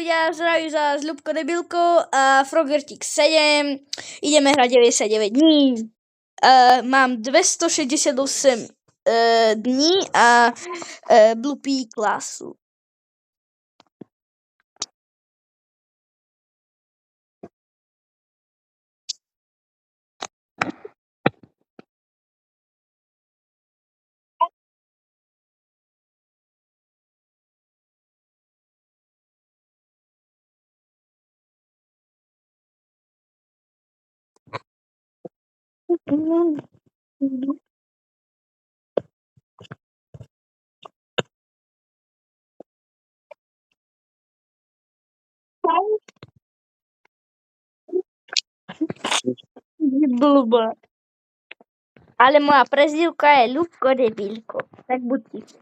ľudia, zdraví vás Ľubko Debilko a Frogertik 7. Ideme hrať 99 dní. Mám 268 dní a blupí klasu. Blbá. Ale moja prezývka je Ľubko Debilko. Tak buď ticho.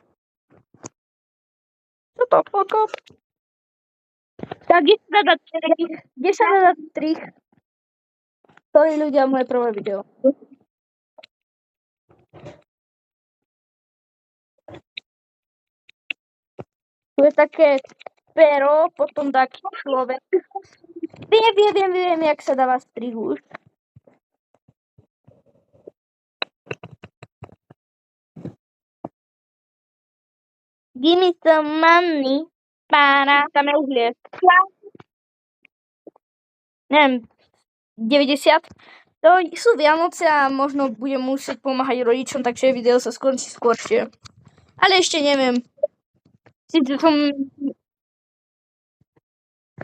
Čo to potom? Tak kde sa dá dať strich? Sorry ľudia, moje prvé video. Tu je také pero, potom taký človek. Viem, jak sa dáva strih už. Give me some money. Pána, tam je uhlie. Neviem, 90. To sú Vianoce a možno budem musieť pomáhať rodičom, takže video sa skončí skôršie. Ale ešte neviem. Sice som...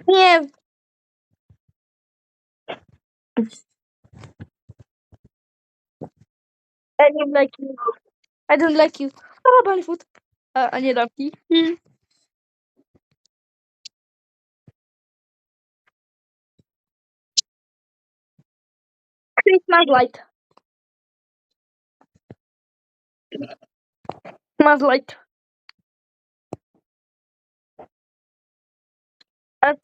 Nie. I don't like you. I don't like you. Ballyfoot. A nedám ti. Christmas light. Christmas light. A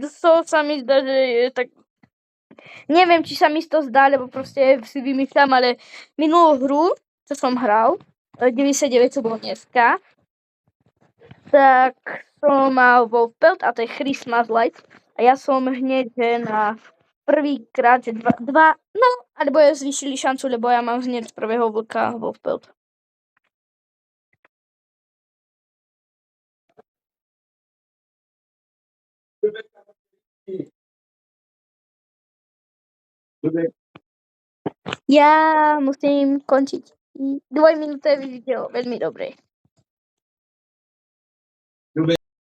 to sa mi zdá, že je tak... Neviem, či sa mi to zdá, lebo proste si vymýšľam, ale minulú hru, čo som hral, 99, čo bolo dneska, tak som mal Wolfpelt a to je Christmas light a ja som hneď na prvýkrát, že dva, no, alebo ja zvýšili šancu, lebo ja mám hneď z prvého vlka Wolfpelt. Ja musím končiť 2-minútové video, veľmi dobre.